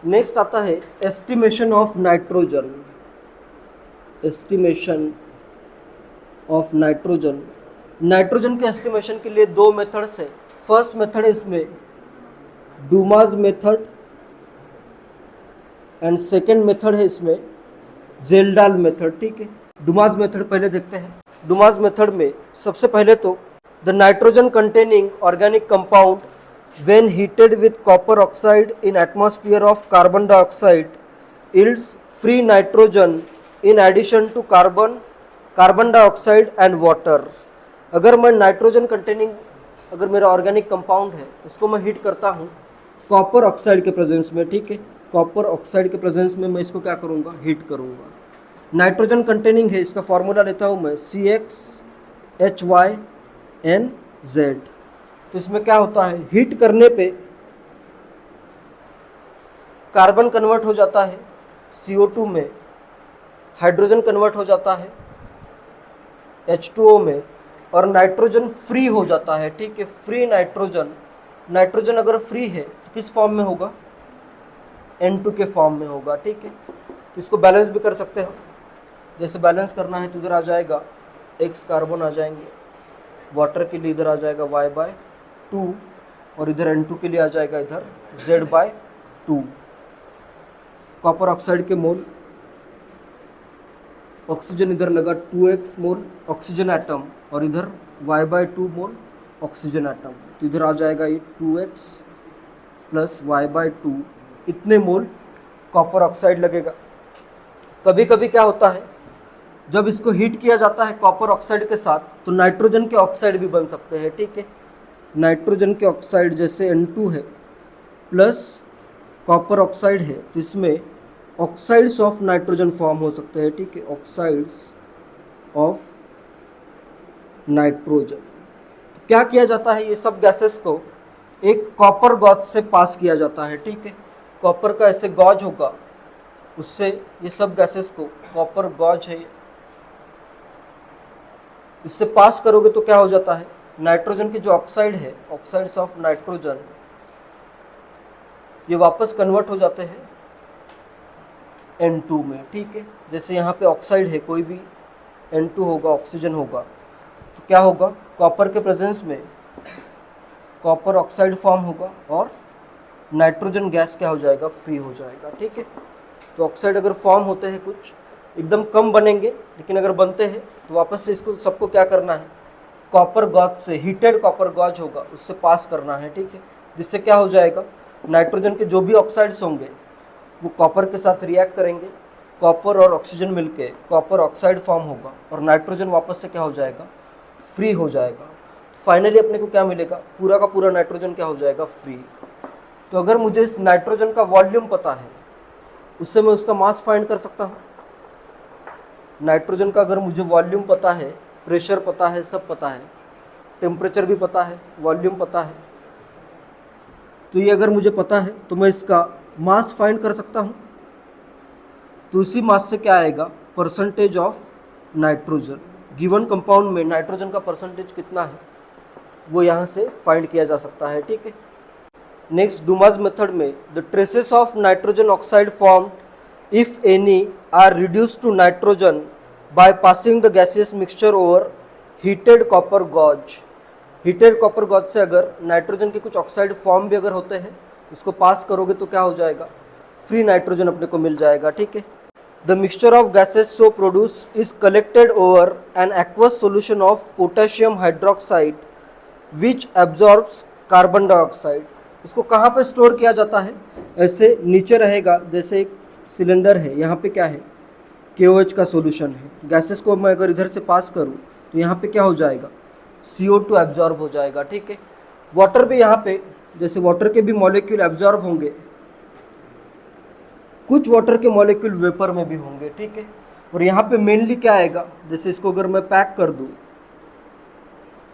Next आता है estimation of nitrogen. Estimation of nitrogen. Nitrogen के एस्टिमेशन के लिए दो मेथड्स है। फर्स्ट मेथड है इसमें डूमास मेथड एंड सेकेंड मेथड है इसमें जेल्डाल मेथड। ठीक है, डूमास मेथड पहले देखते हैं। डूमास मेथड में सबसे पहले तो the nitrogen containing organic compound when heated with copper oxide in atmosphere of carbon dioxide yields free nitrogen in addition to carbon dioxide and water। अगर मैं नाइट्रोजन कंटेनिंग अगर मेरा ऑर्गेनिक कंपाउंड है उसको मैं हीट करता हूँ कॉपर ऑक्साइड के प्रेजेंस में, ठीक है, कॉपर ऑक्साइड के प्रेजेंस में मैं इसको क्या करूँगा, हीट करूँगा। नाइट्रोजन कंटेनिंग है, इसका फॉर्मूला लेता हूँ मैं CxHyNZ। तो इसमें क्या होता है, हीट करने पे कार्बन कन्वर्ट हो जाता है CO2 में, हाइड्रोजन कन्वर्ट हो जाता है H2O में, और नाइट्रोजन फ्री हो जाता है। ठीक है, फ्री नाइट्रोजन। नाइट्रोजन अगर फ्री है तो किस फॉर्म में होगा, N2 के फॉर्म में होगा। ठीक है, तो इसको बैलेंस भी कर सकते हो। जैसे बैलेंस करना है तो इधर आ जाएगा X कार्बन आ जाएंगे, वाटर के लिए इधर आ जाएगा Y/2 और इधर N2 के लिए आ जाएगा इधर Z/2। कॉपर ऑक्साइड के मोल, ऑक्सीजन इधर लगा 2x मोल ऑक्सीजन एटम और इधर Y/2 मोल ऑक्सीजन एटम, तो इधर आ जाएगा ये 2x प्लस Y/2 इतने मोल कॉपर ऑक्साइड लगेगा। कभी कभी क्या होता है, जब इसको हीट किया जाता है कॉपर ऑक्साइड के साथ तो नाइट्रोजन के ऑक्साइड भी बन सकते हैं। ठीक है, नाइट्रोजन के ऑक्साइड जैसे N2 है प्लस कॉपर ऑक्साइड है तो इसमें ऑक्साइड्स ऑफ नाइट्रोजन फॉर्म हो सकते हैं। ठीक है, ऑक्साइड्स ऑफ नाइट्रोजन। तो क्या किया जाता है, ये सब गैसेस को एक कॉपर गॉज से पास किया जाता है। ठीक है, कॉपर का ऐसे गॉज होगा, उससे ये सब गैसेस को, कॉपर गॉज है, इससे पास करोगे तो क्या हो जाता है, नाइट्रोजन की जो ऑक्साइड है, ऑक्साइड्स ऑफ नाइट्रोजन, ये वापस कन्वर्ट हो जाते हैं N2 में। ठीक है, जैसे यहाँ पे ऑक्साइड है, कोई भी N2 होगा, ऑक्सीजन होगा, तो क्या होगा, कॉपर के प्रेजेंस में कॉपर ऑक्साइड फॉर्म होगा और नाइट्रोजन गैस क्या हो जाएगा, फ्री हो जाएगा। ठीक है, तो ऑक्साइड अगर फॉर्म होते हैं कुछ एकदम कम बनेंगे, लेकिन अगर बनते हैं तो वापस से इसको सबको क्या करना है, कॉपर गॉज से, हीटेड कॉपर गॉज होगा उससे पास करना है। ठीक है, जिससे क्या हो जाएगा, नाइट्रोजन के जो भी ऑक्साइड्स होंगे वो कॉपर के साथ रिएक्ट करेंगे, कॉपर और ऑक्सीजन मिलके कॉपर ऑक्साइड फॉर्म होगा और नाइट्रोजन वापस से क्या हो जाएगा, फ्री हो जाएगा। फाइनली अपने को क्या मिलेगा, पूरा का पूरा नाइट्रोजन क्या हो जाएगा, फ्री। तो अगर मुझे इस नाइट्रोजन का वॉल्यूम पता है उससे मैं उसका मास फाइंड कर सकता हूँ। नाइट्रोजन का अगर मुझे वॉल्यूम पता है, प्रेशर पता है, सब पता है, टेम्परेचर भी पता है, वॉल्यूम पता है, तो ये अगर मुझे पता है तो मैं इसका मास फाइंड कर सकता हूँ। तो उसी मास से क्या आएगा, percentage of nitrogen, given compound में नाइट्रोजन का परसेंटेज कितना है वो यहाँ से फाइंड किया जा सकता है। ठीक है, नेक्स्ट डूमास मेथड में the traces of nitrogen oxide formed if any are reduced to nitrogen by passing the gaseous mixture over heated copper gauze. Heated copper gauze से अगर नाइट्रोजन के कुछ ऑक्साइड फॉर्म भी अगर होते हैं उसको पास करोगे तो क्या हो जाएगा, फ्री नाइट्रोजन अपने को मिल जाएगा। ठीक है, the mixture of gases so produced is collected over an aqueous solution of potassium hydroxide which absorbs carbon dioxide. इसको कहाँ पे स्टोर किया जाता है, ऐसे नीचे रहेगा, जैसे एक सिलेंडर है, यहाँ पे क्या है, KOH का सॉल्यूशन है, गैसेस को मैं अगर इधर से पास करूँ तो यहाँ पे क्या हो जाएगा, CO2 एब्जॉर्ब हो जाएगा। ठीक है, वाटर भी यहाँ पे, जैसे वाटर के भी मॉलिक्यूल एब्जॉर्ब होंगे, कुछ वाटर के मॉलिक्यूल वेपर में भी होंगे। ठीक है, और यहाँ पे मेनली क्या आएगा, जैसे इसको अगर मैं पैक कर दूँ,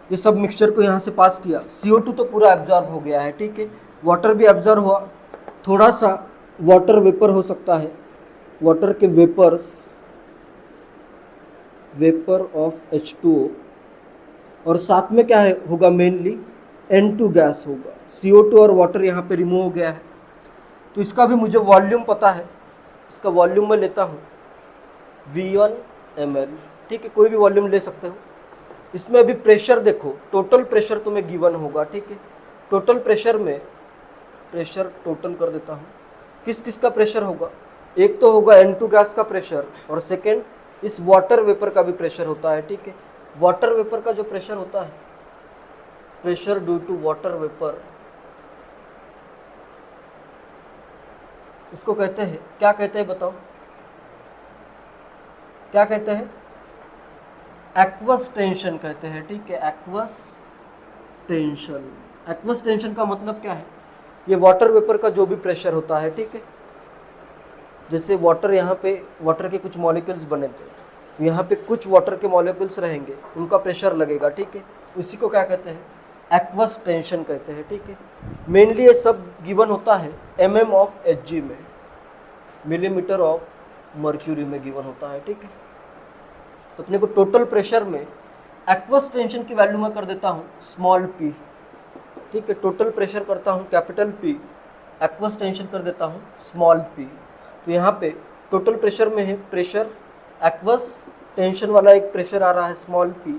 ये सब मिक्सचर को यहाँ से पास किया, CO2 तो पूरा एब्जॉर्ब हो गया है। ठीक है, वाटर भी एब्जॉर्ब हुआ, थोड़ा सा वाटर वेपर हो सकता है, वाटर के वेपर्स, वेपर ऑफ H2O, और साथ में क्या है होगा, मेनली N2 गैस होगा। CO2 और वाटर यहाँ पे रिमूव हो गया है, तो इसका भी मुझे वॉल्यूम पता है, इसका वॉल्यूम मैं लेता हूँ V1 ml, ठीक है, कोई भी वॉल्यूम ले सकते हो। इसमें अभी प्रेशर देखो, टोटल प्रेशर तुम्हें गिवन होगा, ठीक है। टोटल प्रेशर में प्रेशर टोटल कर देता हूँ, किस किस का प्रेशर होगा, एक तो होगा N2 गैस का प्रेशर, और सेकेंड इस वाटर वेपर का भी प्रेशर होता है, ठीक है। वाटर वेपर का जो प्रेशर होता है, pressure due to water vapour, इसको कहते हैं, क्या कहते हैं बताओ, क्या कहते हैं, एक्वस टेंशन कहते हैं, ठीक है। एक्वस टेंशन, एक्वस टेंशन का मतलब क्या है, ये वाटर वेपर का जो भी प्रेशर होता है, ठीक है। जैसे वाटर, यहाँ पे वाटर के कुछ मॉलिक्यूल्स बने थे, यहाँ पे कुछ वाटर के मॉलिक्यूल्स रहेंगे, उनका प्रेशर लगेगा, ठीक है। उसी को क्या कहते हैं, एक्वस टेंशन कहते हैं, ठीक है। मेनली ये सब गिवन होता है mm ऑफ Hg में, मिलीमीटर ऑफ मर्क्यूरी में गिवन होता है, ठीक है। तो अपने को टोटल प्रेशर में एक्वस टेंशन की वैल्यू मैं कर देता हूँ स्मॉल p, ठीक है। टोटल प्रेशर करता हूँ कैपिटल P, एक्वस टेंशन कर देता हूँ स्मॉल p। तो यहाँ पे टोटल प्रेशर में है प्रेशर, एक्वस टेंशन वाला एक प्रेशर आ रहा है small p,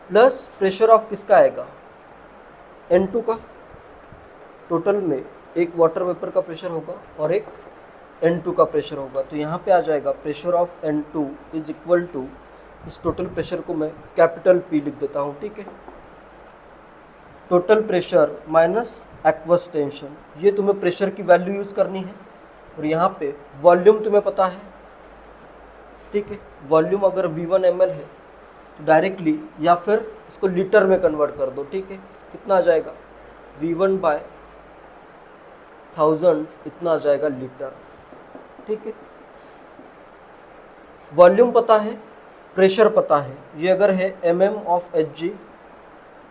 plus pressure of किसका आएगा, N2 का। टोटल में एक वाटर वेपर का प्रेशर होगा और एक N2 का प्रेशर होगा। तो यहाँ पे आ जाएगा pressure of N2 is equal to, इस टोटल प्रेशर को मैं कैपिटल P लिख देता हूँ, ठीक है। Total pressure minus aqueous tension, ये तुम्हें प्रेशर की वैल्यू यूज करनी है। और यहाँ पे वॉल्यूम तुम्हें पता है, ठीक है। वॉल्यूम अगर V1 ml है तो डायरेक्टली या फिर इसको लीटर में कन्वर्ट कर दो, ठीक है। कितना आ जाएगा, V1 बाय 1000, इतना आ जाएगा लीटर, ठीक है। वॉल्यूम पता है, प्रेशर पता है, ये अगर है mm ऑफ Hg,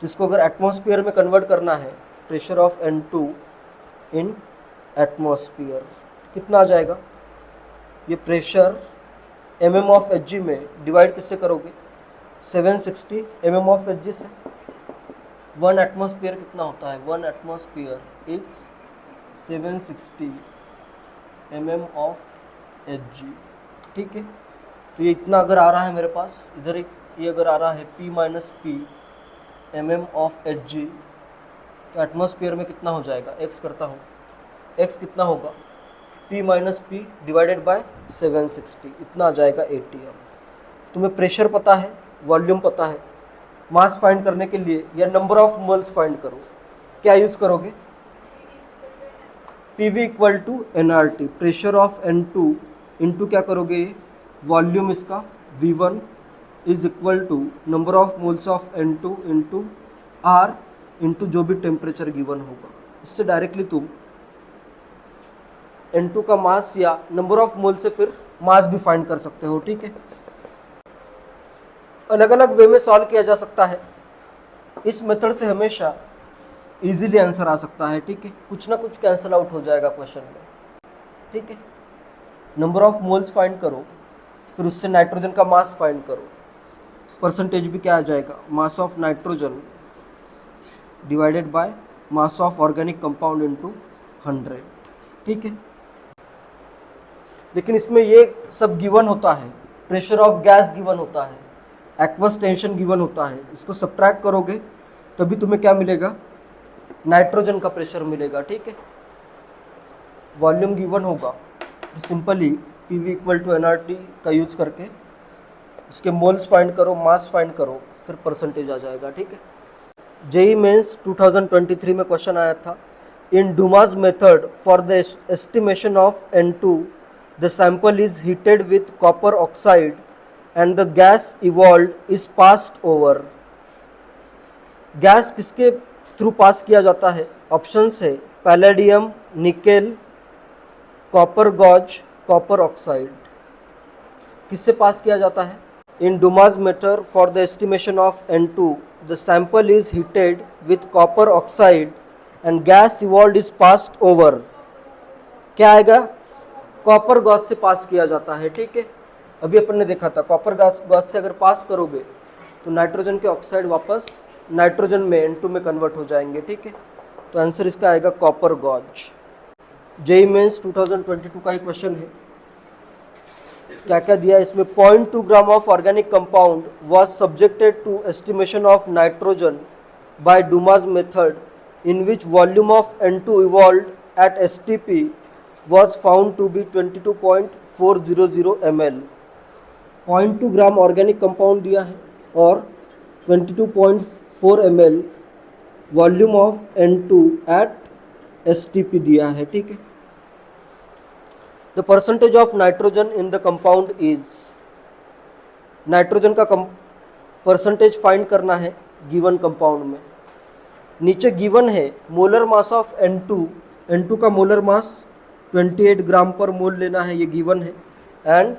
तो इसको अगर एटमॉस्फेयर में कन्वर्ट करना है, pressure of N2 in atmosphere, कितना आ जाएगा, ये प्रेशर mm ऑफ Hg में डिवाइड किससे करोगे, 760 mm ऑफ Hg से। 1 एटमॉस्फेयर कितना होता है, 1 atmosphere is 760 mm of Hg, ठीक है। तो ये इतना अगर आ रहा है मेरे पास, इधर एक ये अगर आ रहा है P minus P mm of Hg, तो एटमॉस्फेयर में कितना हो जाएगा, x करता हूँ, x कितना होगा, P minus P divided by 760, इतना आ जाएगा ATM। तुम्हें प्रेशर पता है, वॉल्यूम पता है, मास फाइंड करने के लिए या नंबर ऑफ मोल्स फाइंड करो, क्या यूज करोगे, PV equal to nRT, pressure of N2 into क्या करोगे, वॉल्यूम इसका V1 is equal to number of moles of N2 into R into जो भी टेम्परेचर गिवन होगा। इससे डायरेक्टली तुम N2 का मास या नंबर ऑफ मोल से फिर मास भी फाइंड कर सकते हो, ठीक है। अलग अलग वे में सॉल्व किया जा सकता है, इस मेथड से हमेशा इजीली आंसर आ सकता है, ठीक है। कुछ ना कुछ कैंसिल आउट हो जाएगा क्वेश्चन में, ठीक है। नंबर ऑफ मोल्स फाइंड करो, फिर उससे नाइट्रोजन का मास फाइंड करो, परसेंटेज भी क्या आ जाएगा, mass of nitrogen divided by mass of organic compound into 100, ठीक है। लेकिन इसमें ये सब गिवन होता है, प्रेशर ऑफ गैस गिवन होता है, एक्वस टेंशन गिवन होता है, इसको सब्ट्रैक्ट करोगे तभी तुम्हें क्या मिलेगा, नाइट्रोजन का प्रेशर मिलेगा, ठीक है। वॉल्यूम गिवन होगा, फिर simply PV equal to nRT का यूज करके उसके मोल्स फाइंड करो, मास फाइंड करो, फिर परसेंटेज आ जाएगा, ठीक है। जेई मेंस 2023 में क्वेश्चन आया था, in Dumas method for the estimation of N2 the sample is heated with copper oxide and the gas evolve is passed over. Gas किसके थ्रू पास किया जाता है, ऑप्शंस है palladium, nickel, copper gauze, copper oxide. किससे pass किया जाता है, in Dumas method for the estimation of N2 the sample is heated with copper oxide and gas evolve is passed over. क्या आएगा, कॉपर गॉज से पास किया जाता है, ठीक है। अभी अपन ने देखा था कॉपर गॉज से अगर पास करोगे तो नाइट्रोजन के ऑक्साइड वापस नाइट्रोजन में N2 में कन्वर्ट हो जाएंगे, ठीक है। तो आंसर इसका आएगा कॉपर गॉज। जेईई मेंस 2022 का ही क्वेश्चन है। क्या क्या दिया है इसमें? 0.2 gram of organic compound was subjected to estimation of nitrogen by Dumas method in which volume of N2 evolved at STP was found to be 22.400 ml। 0.2 gram organic compound दिया है और 22.4 ml volume of N2 at STP दिया है, ठीक है। The percentage of nitrogen in the compound is, nitrogen का percentage find करना है गिवन कंपाउंड में। नीचे गिवन है मोलर मास ऑफ N2 का मोलर मास 28 ग्राम पर मोल लेना है, ये गिवन है। And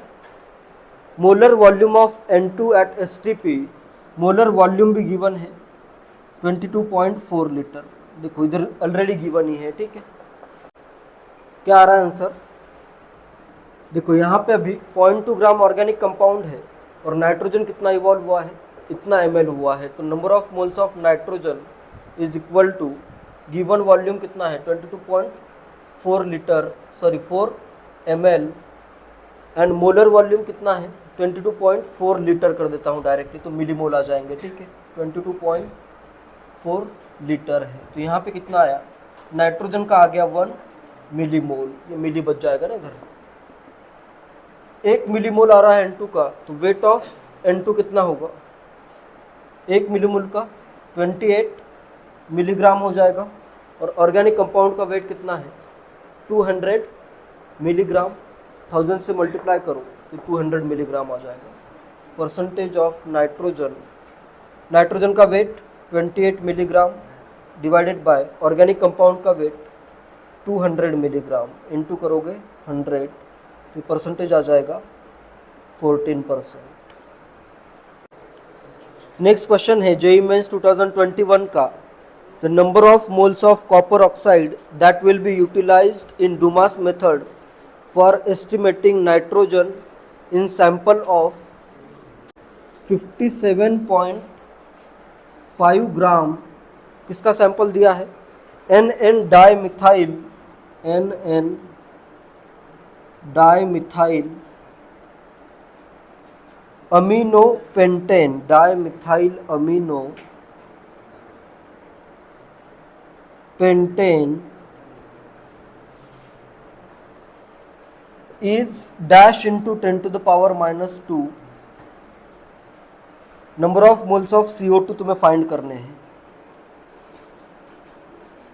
molar volume of N2 at STP, molar volume भी गिवन है 22.4 लीटर। देखो इधर ऑलरेडी गिवन ही है, ठीक है। क्या आ रहा है आंसर? देखो यहाँ पे अभी 0.2 ग्राम ऑर्गेनिक कंपाउंड है और नाइट्रोजन कितना इवॉल्व हुआ है, इतना ml हुआ है। तो number of moles of nitrogen is equal to given volume कितना है 22.4 litre, sorry 4 ml, and molar volume कितना है 22.4 लीटर कर देता हूँ डायरेक्टली, तो मिलीमोल आ जाएंगे, ठीक है। 22.4 लीटर है, तो यहाँ पे कितना आया? नाइट्रोजन का आ गया 1 मिलीमोल, ये मिली बच जाएगा ना इधर। 1 मिलीमोल आ रहा है N2 का, तो वेट ऑफ N2 कितना होगा? 1 मिलीमोल का 28 मिलीग्राम हो जाएगा। और ऑर्गेनिक कंपाउंड का वेट कितना है? 200 मिलीग्राम। 1000 से मल्टीप्लाई करो तो 200 मिलीग्राम आ जाएगा। परसेंटेज ऑफ नाइट्रोजन, नाइट्रोजन का weight 28 milligram divided by organic compound का वेट 200 मिलीग्राम, इंटू करोगे 100, तो परसेंटेज आ जाएगा 14%। नेक्स्ट क्वेश्चन है जेईई मेंस 2021 का। The number of moles of copper oxide that will be utilised in Dumas method for estimating nitrogen in sample of 57.5 gram, किसका sample दिया है? NN dimethyl amino pentane, dimethyl amino pentane is dash into 10 to the power minus 2। Number of moles of CO2 तुम्हें find करने हैं,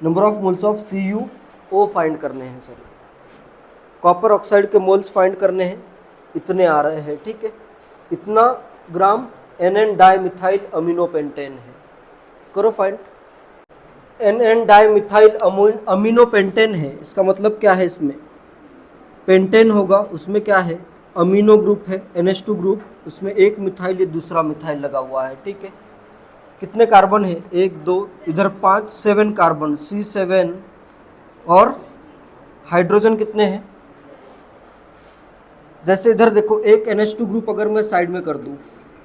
number of moles of CuO find करने हैं, sorry copper oxide के moles find करने हैं, इतने आ रहे हैं, ठीक है। इतना ग्राम NN डाइमिथाइल अमीनो पेंटेन है, करो find. NN dimethyl amino pentane है, इसका मतलब क्या है? इसमें पेंटेन होगा, उसमें क्या है? अमीनो ग्रुप है, NH2 ग्रुप, उसमें एक मिथाइल, ये दूसरा मिथाइल लगा हुआ है, ठीक है। कितने कार्बन है? 1 2, इधर 5, 7 कार्बन, C7, और हाइड्रोजन कितने हैं? जैसे इधर देखो, एक NH2 ग्रुप अगर मैं साइड में कर दूं,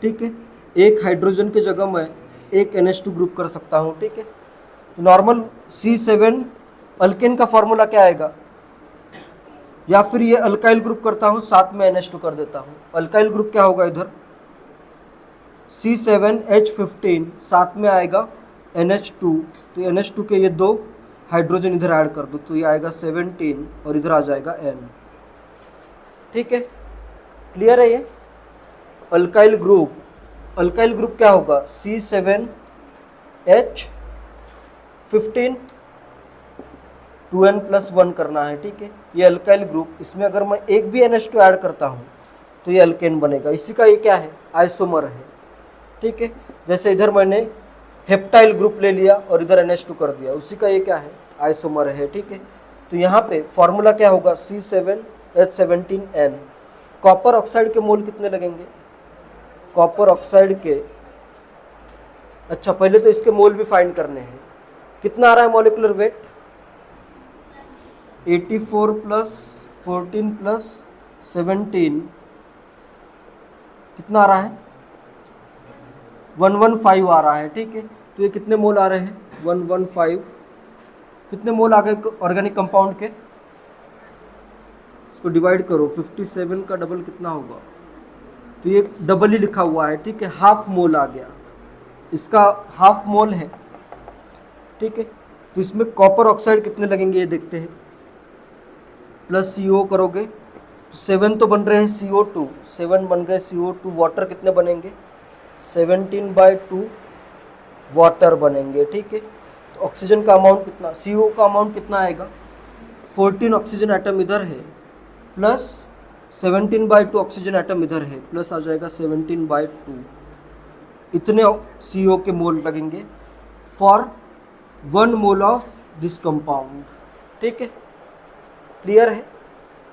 ठीक है, एक हाइड्रोजन की जगह मैं एक NH2 ग्रुप कर सकता हूं, ठीक है। नॉर्मल C7 अल्केन का फॉर्मूला क्या आएगा? या फिर ये अल्काइल ग्रुप करता हूँ, साथ में NH2 कर देता हूँ। अल्काइल ग्रुप क्या होगा? इधर C7H15, साथ में आएगा NH2, तो NH2 के ये 2 हाइड्रोजन इधर ऐड कर दो, तो ये आएगा 17 और इधर आ जाएगा N, ठीक है। क्लियर है ये? अल्काइल ग्रुप क्या होगा? C7H15, 2N+1 करना है, ठीक है। ये अल्काइल ग्रुप, इसमें अगर मैं एक भी NH2 ऐड करता हूँ तो ये अल्केन बनेगा। इसी का ये क्या है? आइसोमर है, ठीक है। जैसे इधर मैंने हेप्टाइल ग्रुप ले लिया और इधर NH2 कर दिया, उसी का ये क्या है? आइसोमर है, ठीक है। तो यहाँ पे फॉर्मूला क्या होगा? C7H17N। कॉपर ऑक्साइड के मोल कितने लगेंगे? कॉपर ऑक्साइड के, अच्छा पहले तो इसके मोल भी फाइंड करने हैं। कितना आ रहा है मॉलिक्यूलर वेट? 84 प्लस 14 प्लस 17 कितना आ रहा है? 115 आ रहा है, ठीक है। तो ये कितने मोल आ रहे हैं? 115। कितने मोल आ गए ऑर्गेनिक कंपाउंड के? इसको डिवाइड करो, 57 का डबल कितना होगा, तो ये डबल ही लिखा हुआ है, ठीक है, हाफ मोल आ गया, इसका हाफ मोल है, ठीक है। तो इसमें कॉपर ऑक्साइड कितने लगेंगे ये देखते हैं, प्लस CO करोगे तो 7 तो बन रहे हैं CO2, 7 बन गए CO2, वाटर कितने बनेंगे, 17/2 वाटर बनेंगे, ठीक है। तो ऑक्सीजन का अमाउंट कितना, CO का अमाउंट कितना आएगा, 14 ऑक्सीजन एटम इधर है, प्लस 17/2 ऑक्सीजन एटम इधर है, प्लस आ जाएगा 17/2, इतने CO के मोल लगेंगे for 1 mole of this compound, ठीक है, क्लियर है।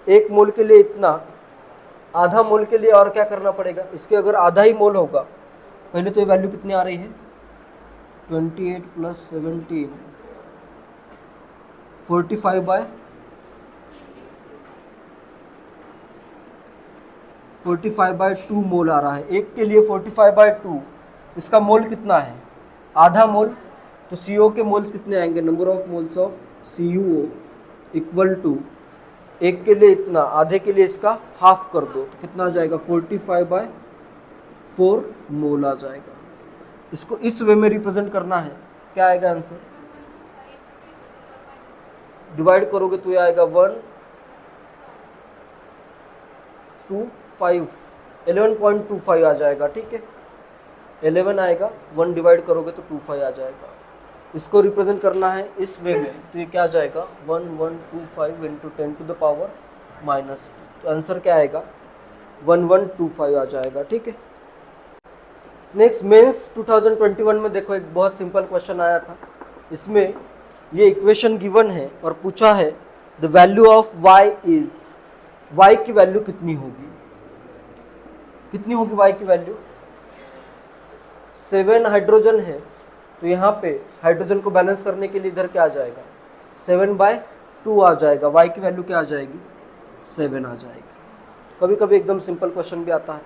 1 मोल के लिए इतना, आधा मोल के लिए और क्या करना पड़ेगा, इसके अगर आधा ही मोल होगा, पहले तो ये वैल्यू कितनी आ रही है, 28 + 17, 45/2 मोल आ रहा है, एक के लिए 45/2, इसका मोल कितना है, आधा मोल, तो CO के मोल्स कितने आएंगे, number of moles of CuO equal to, एक के लिए इतना, आधे के लिए इसका हाफ कर दो, तो कितना आ जाएगा, 45/4 मोल आ जाएगा। इसको इस वे में रिप्रेजेंट करना है, क्या आएगा आंसर, डिवाइड करोगे तो ये आएगा 11.25 आ जाएगा, ठीक है, 11 आएगा, 1 डिवाइड करोगे तो 25 आ जाएगा। इसको रिप्रेजेंट करना है इस वे में, तो ये क्या आ जाएगा, 1125 × 10⁻⁻², तो आंसर क्या आएगा, 1125 आ जाएगा, ठीक है। नेक्स्ट मेंस 2021 में देखो एक बहुत सिंपल क्वेश्चन आया था, इसमें ये इक्वेशन गिवन है और पूछा है the value of y is, y की वैल्यू कितनी होगी, कितनी होगी y की वैल्यू, 7 हाइड्रोजन है, तो यहाँ पे हाइड्रोजन को बैलेंस करने के लिए इधर क्या आ जाएगा, 7/2 आ जाएगा, y की वैल्यू क्या आ जाएगी, 7 आ जाएगी। कभी कभी एकदम सिंपल क्वेश्चन भी आता है।